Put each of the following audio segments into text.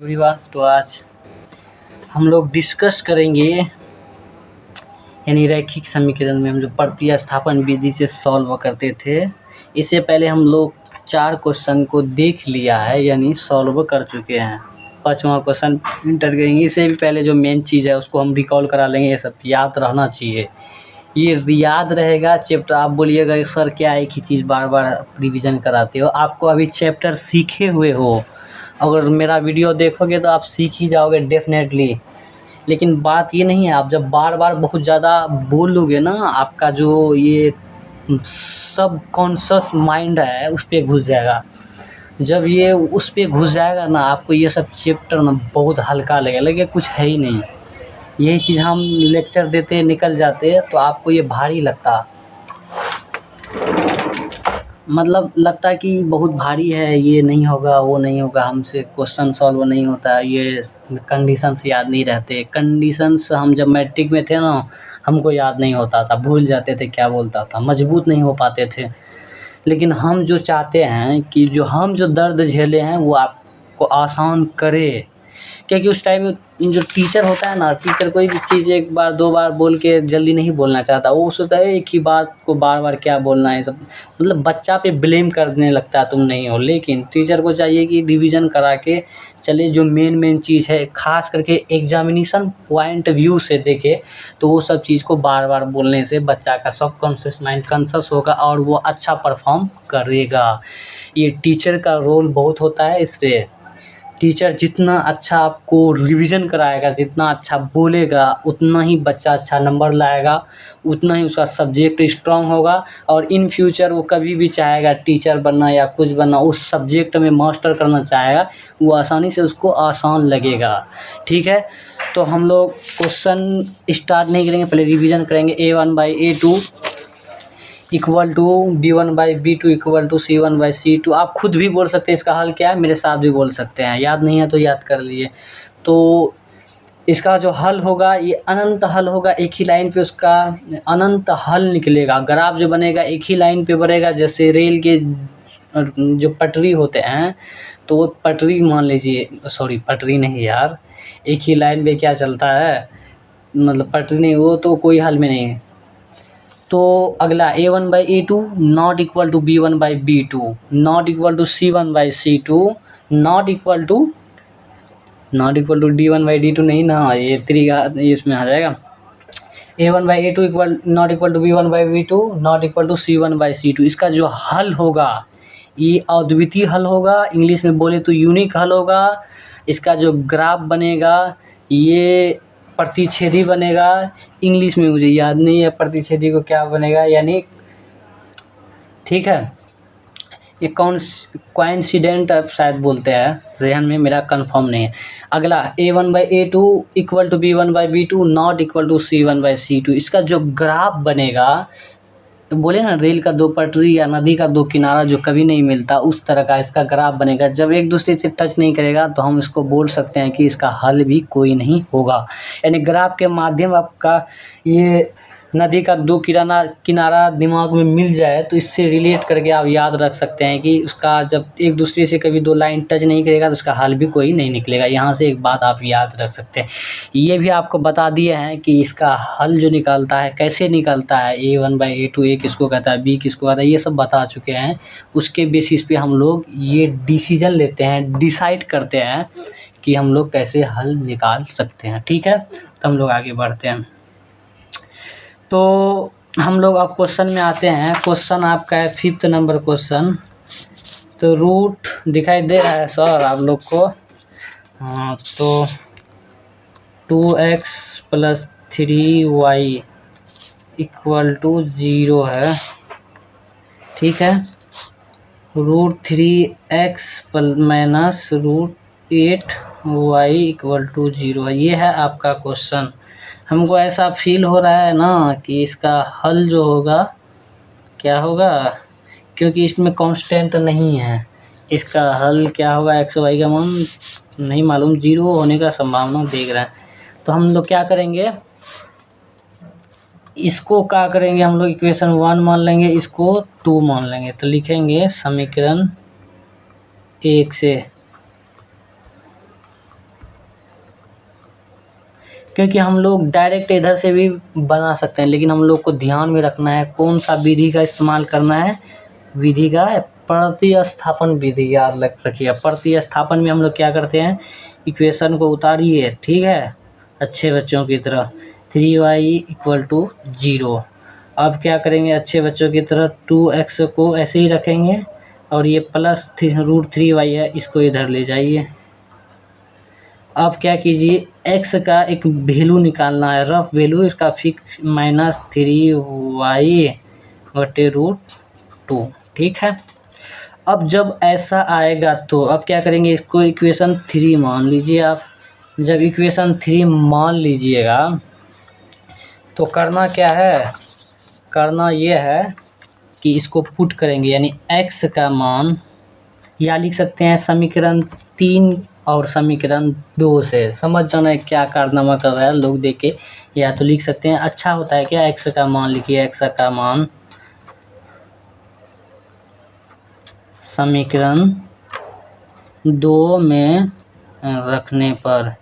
Everyone, तो आज हम लोग डिस्कस करेंगे यानी रैखिक समीकरण में हम जो प्रतिस्थापन विधि से सॉल्व करते थे। इससे पहले हम लोग 4 क्वेश्चन को देख लिया है यानी सॉल्व कर चुके हैं। 5वां क्वेश्चन इंटर करेंगे। इससे भी पहले जो मेन चीज़ है उसको हम रिकॉल करा लेंगे। ये सब याद रहना चाहिए, ये याद रहेगा चैप्टर। आप बोलिएगा सर क्या एक ही चीज़ बार बार रिवीजन कराते हो। आपको अभी चैप्टर सीखे हुए हो, अगर मेरा वीडियो देखोगे तो आप सीख ही जाओगे डेफिनेटली। लेकिन बात ये नहीं है, आप जब बार बार बहुत ज़्यादा बोलोगे ना, आपका जो ये सब कॉन्शियस माइंड है उस पर घुस जाएगा। जब ये उस पर घुस जाएगा ना, आपको ये सब चैप्टर ना बहुत हल्का लगेगा कुछ है ही नहीं। यही चीज़ हम लेक्चर देते निकल जाते तो आपको ये भारी लगता, मतलब लगता कि बहुत भारी है, ये नहीं होगा वो नहीं होगा, हमसे क्वेश्चन सॉल्व नहीं होता, ये कंडीशंस याद नहीं रहते। कंडीशंस हम जब मैट्रिक में थे ना, हमको याद नहीं होता था, भूल जाते थे क्या बोलता था, मजबूत नहीं हो पाते थे। लेकिन हम जो चाहते हैं कि हम जो दर्द झेले हैं वो आपको आसान करे, क्योंकि उस टाइम में जो टीचर होता है ना, टीचर कोई भी चीज़ एक बार 2 बार बोल के जल्दी नहीं बोलना चाहता। वो सोचता है एक ही बात को बार बार क्या बोलना है, सब मतलब बच्चा पे ब्लेम करने लगता है तुम नहीं हो। लेकिन टीचर को चाहिए कि रिवीजन करा के चले, जो मेन चीज़ है खास करके एग्जामिनेशन पॉइंट व्यू से देखे तो वो सब चीज़ को बार बार बोलने से बच्चा का सबकॉन्शियस माइंड कॉन्शियस होगा और वो अच्छा परफॉर्म करेगा। ये टीचर का रोल बहुत होता है इस पे। टीचर जितना अच्छा आपको रिवीजन कराएगा, जितना अच्छा बोलेगा, उतना ही बच्चा अच्छा नंबर लाएगा, उतना ही उसका सब्जेक्ट स्ट्रांग होगा। और इन फ्यूचर वो कभी भी चाहेगा टीचर बनना या कुछ बनना, उस सब्जेक्ट में मास्टर करना चाहेगा, वो आसानी से उसको आसान लगेगा। ठीक है, तो हम लोग क्वेश्चन स्टार्ट नहीं करेंगे, पहले रिवीजन करेंगे। A1/A2 equal to B1/B2 equal to C1/C2। आप खुद भी बोल सकते हैं इसका हल क्या है, मेरे साथ भी बोल सकते हैं, याद नहीं है तो याद कर लिए। तो इसका जो हल होगा ये अनंत हल होगा, एक ही लाइन पे उसका अनंत हल निकलेगा। ग्राफ जो बनेगा एक ही लाइन पे बढ़ेगा, जैसे रेल के जो पटरी होते हैं, तो वो पटरी मान लीजिए, सॉरी पटरी नहीं यार, एक ही लाइन पे क्या चलता है, मतलब पटरी नहीं, वो तो कोई हल में नहीं है। तो अगला A1/A2 not equal to B1/B2 not equal to C1/C2 not equal to D1/D2 नहीं ना, ये 3 का ये इसमें आ जाएगा। A1/A2 equal not equal to B1/B2 not equal to C1/C2। इसका जो हल होगा ये अद्वितीय हल होगा, इंग्लिश में बोले तो यूनिक हल होगा। इसका जो ग्राफ बनेगा ये प्रतिच्छेदी बनेगा। इंग्लिश में मुझे याद नहीं है प्रतिच्छेदी को क्या बनेगा, यानी ठीक है, ये कोइंसिडेंट शायद बोलते हैं, जहन में मेरा कंफर्म नहीं है। अगला A1/A2 equal to B1/B2 not equal to C1/C2। इसका जो ग्राफ बनेगा, तो बोले ना रेल का 2 पटरी या नदी का 2 किनारा जो कभी नहीं मिलता, उस तरह का इसका ग्राफ बनेगा। जब एक दूसरे से टच नहीं करेगा तो हम इसको बोल सकते हैं कि इसका हल भी कोई नहीं होगा। यानी ग्राफ के माध्यम आपका ये नदी का 2 किनारा दिमाग में मिल जाए तो इससे रिलेट करके आप याद रख सकते हैं कि उसका जब एक दूसरे से कभी 2 लाइन टच नहीं करेगा तो उसका हल भी कोई नहीं निकलेगा। यहाँ से एक बात आप याद रख सकते हैं। ये भी आपको बता दिए हैं कि इसका हल जो निकलता है कैसे निकलता है, A1/A2 A किसको कहता है, B किसको कहता है, ये सब बता चुके हैं। उसके बेसिस पे हम लोग ये डिसीजन लेते हैं, डिसाइड करते हैं कि हम लोग कैसे हल निकाल सकते हैं। ठीक है, तो हम लोग आगे बढ़ते हैं। तो हम लोग अब क्वेश्चन में आते हैं। क्वेश्चन आपका है 5th नंबर क्वेश्चन। तो रूट दिखाई दे रहा है सर आप लोग को? हाँ, तो 2x + 3y इक्वल टू 0 है। ठीक है, √3x - √8y इक्वल टू 0 है। ये है आपका क्वेश्चन। हमको ऐसा फील हो रहा है ना कि इसका हल जो होगा क्या होगा, क्योंकि इसमें कांस्टेंट नहीं है। इसका हल क्या होगा, x y का मान नहीं मालूम, 0 होने का संभावना देख रहे हैं। तो हम लोग क्या करेंगे, इसको क्या करेंगे, हम लोग इक्वेशन 1 मान लेंगे, इसको 2 मान लेंगे। तो लिखेंगे समीकरण 1 से क्योंकि हम लोग डायरेक्ट इधर से भी बना सकते हैं, लेकिन हम लोग को ध्यान में रखना है कौन सा विधि का इस्तेमाल करना है, विधि का प्रतिस्थापन विधि याद रखिए। प्रतिस्थापन में हम लोग क्या करते हैं, इक्वेशन को उतारिए, ठीक है, अच्छे बच्चों की तरह 3y इक्वल टू 0। अब क्या करेंगे अच्छे बच्चों की तरह 2x को ऐसे ही रखेंगे और ये प्लस √3y है, इसको इधर ले जाइए। अब क्या कीजिए, x का एक वैल्यू निकालना है, रफ वैल्यू इसका फिक्स -3y बटे √2, ठीक है। अब जब ऐसा आएगा तो अब क्या करेंगे, इसको इक्वेशन 3 मान लीजिए आप। जब इक्वेशन 3 मान लीजिएगा तो करना क्या है, करना ये है कि इसको पुट करेंगे, यानी x का मान, या लिख सकते हैं समीकरण 3 और समीकरण 2 से। समझ जाना है क्या कारनामा कर रहा है लोग देख के, या तो लिख सकते हैं, अच्छा होता है क्या, x का मान लिखिए, x का मान समीकरण 2 में रखने पर।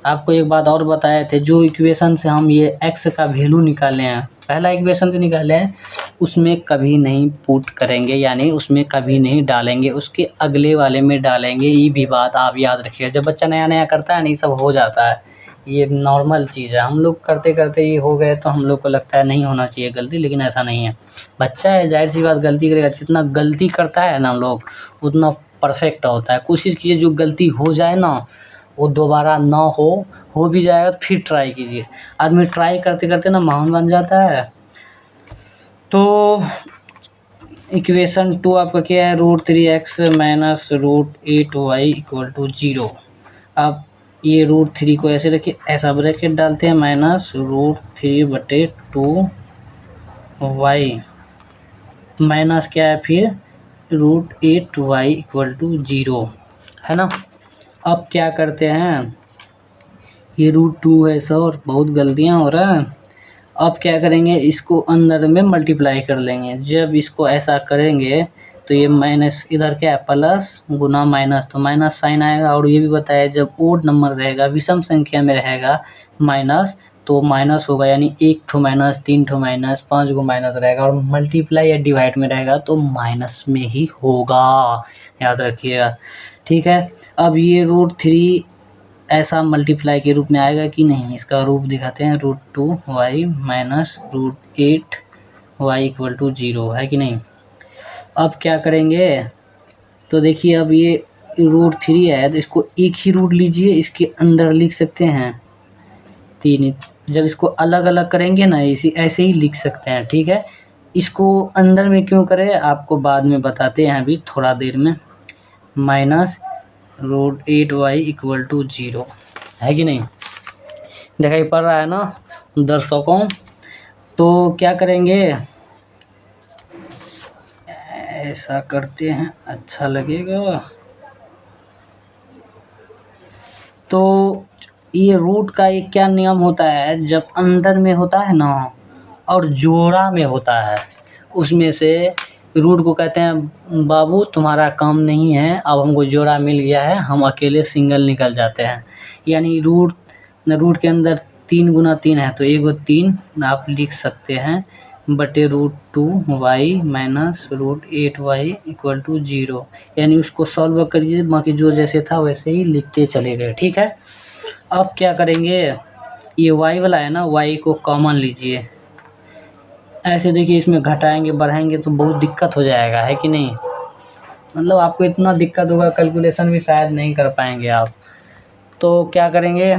आपको एक बात और बताए थे, जो इक्वेशन से हम ये x का वैल्यू निकाले हैं, पहला इक्वेशन से निकाले हैं, उसमें कभी नहीं पुट करेंगे, यानी उसमें कभी नहीं डालेंगे, उसके अगले वाले में डालेंगे। ये भी बात आप याद रखिएगा, जब बच्चा नया नया करता है नहीं सब हो जाता है, ये नॉर्मल चीज़ है। हम लोग करते करते ये हो गए तो हम लोग को लगता है नहीं होना चाहिए गलती, लेकिन ऐसा नहीं है। बच्चा है, जाहिर सी बात गलती करेगा, जितना गलती करता है ना लोग उतना परफेक्ट होता है। कोशिश कीजिए जो गलती हो जाए ना वो दोबारा ना हो भी जाएगा तो फिर ट्राई कीजिए। आदमी ट्राई करते करते ना महान बन जाता है। तो इक्वेशन 2 आपका क्या है, √3x minus √8y equal to 0। अब ये √3 को ऐसे रखिए, ऐसा ब्रैकेट डालते हैं, माइनस √3 बटे 2y माइनस क्या है फिर √8y इक्वल टू 0, है ना। अब क्या करते हैं, ये √2 है सर, बहुत गलतियाँ हो रहा है। अब क्या करेंगे, इसको अंदर में मल्टीप्लाई कर लेंगे। जब इसको ऐसा करेंगे तो ये माइनस इधर क्या है, प्लस गुना माइनस, तो माइनस साइन आएगा। और ये भी बताया जब ओड नंबर रहेगा, विषम संख्या में रहेगा माइनस, तो माइनस होगा, यानी 1 ठो माइनस, 3 ठो माइनस, 5 गो माइनस रहेगा। और मल्टीप्लाई या डिवाइड में रहेगा तो माइनस में ही होगा, याद रखिएगा, ठीक है। अब ये √3 ऐसा मल्टीप्लाई के रूप में आएगा कि नहीं, इसका रूप दिखाते हैं, √2y minus √8y equal to 0, है कि नहीं। अब क्या करेंगे, तो देखिए अब ये √3 है तो इसको एक ही रूट लीजिए, इसके अंदर लिख सकते हैं 3। जब इसको अलग अलग करेंगे ना इसी ऐसे ही लिख सकते हैं, ठीक है। इसको अंदर में क्यों करें आपको बाद में बताते हैं, अभी थोड़ा देर में। माइनस √8y इक्वल टू 0, है कि नहीं, दिखाई पड़ रहा है ना दर्शकों। तो क्या करेंगे, ऐसा करते हैं, अच्छा लगेगा। तो ये रूट का एक क्या नियम होता है, जब अंदर में होता है ना और जोड़ा में होता है, उसमें से रूट को कहते हैं बाबू तुम्हारा काम नहीं है, अब हमको जोड़ा मिल गया है, हम अकेले सिंगल निकल जाते हैं। यानी रूट के अंदर 3 गुना 3 है तो 1 3 आप लिख सकते हैं बटे √2y minus √8y equal to 0। यानी उसको सॉल्व करिए, बाकी जो जैसे था वैसे ही लिखते चले गए, ठीक है। अब क्या करेंगे, ये y वाला है ना, y को कॉमन लीजिए। ऐसे देखिए इसमें घटाएंगे बढ़ाएंगे तो बहुत दिक्कत हो जाएगा, है कि नहीं। मतलब आपको इतना दिक्कत होगा कैलकुलेशन भी शायद नहीं कर पाएंगे आप। तो क्या करेंगे,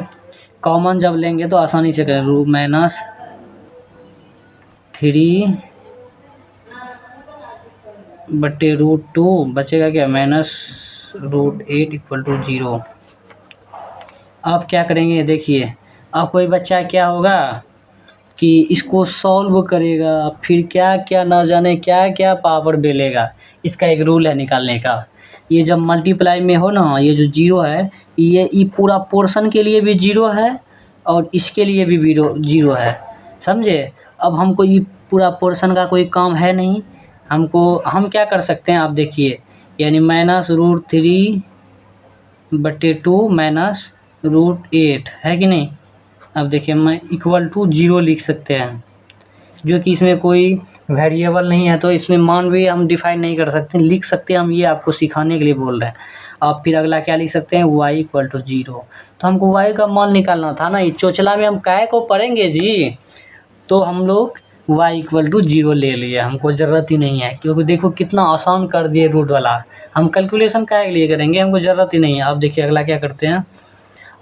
कॉमन जब लेंगे तो आसानी से करें, रूट माइनस 3 बटे √2 बचेगा क्या, माइनस √8 इक्वल टू 0। अब क्या करेंगे, देखिए अब कोई बच्चा क्या होगा कि इसको सॉल्व करेगा, फिर क्या क्या ना जाने क्या क्या पावर बेलेगा। इसका एक रूल है निकालने का, ये जब मल्टीप्लाई में हो ना, ये जो 0 है ये पूरा पोर्शन के लिए भी 0 है और इसके लिए भी 0 है, समझे। अब हमको ये पूरा पोर्शन का कोई काम है नहीं, हम क्या कर सकते हैं आप देखिए, यानी माइनस √3 बटे 2 माइनस √8, है कि नहीं। अब देखिए मैं इक्वल टू 0 लिख सकते हैं, जो कि इसमें कोई वेरिएबल नहीं है, तो इसमें मान भी हम डिफाइन नहीं कर सकते, लिख सकते हैं हम, ये आपको सिखाने के लिए बोल रहे हैं। अब फिर अगला क्या लिख सकते हैं, y इक्वल टू 0। तो हमको y का मान निकालना था ना, इस चोचला में हम काहे को पढ़ेंगे जी, तो हम लोग y इक्वल टू 0 ले लिए, हमको ज़रूरत ही नहीं है, क्योंकि देखो कितना आसान कर दिए रूट वाला। हम कैलकुलेशन काहे के लिए करेंगे, हमको ज़रूरत ही नहीं है। अब देखिए अगला क्या करते हैं,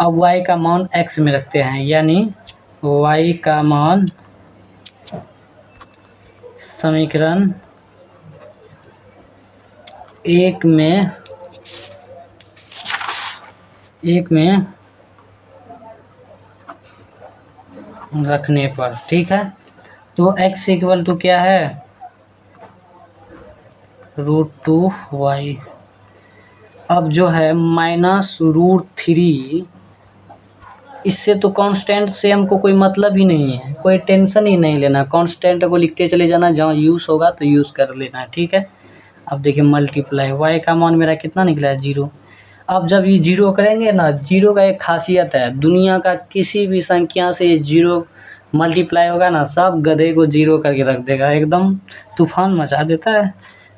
अब y का मान x में रखते हैं, यानी y का मान समीकरण 1 में रखने पर, ठीक है। तो x इक्वल टू क्या है, √2y। अब जो है -√3, इससे तो कांस्टेंट से हमको कोई मतलब ही नहीं है, कोई टेंशन ही नहीं लेना, कांस्टेंट को लिखते चले जाना, जहाँ यूज़ होगा तो यूज़ कर लेना, ठीक है। अब देखिए मल्टीप्लाई, y का मान मेरा कितना निकला है, 0। अब जब ये 0 करेंगे ना, 0 का एक खासियत है, दुनिया का किसी भी संख्या से 0 मल्टीप्लाई होगा ना, सब गधे को 0 करके रख देगा, एकदम तूफान मचा देता है।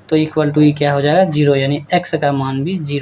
तो इक्वल टू क्या हो जाएगा, 0, यानी x का मान भी 0।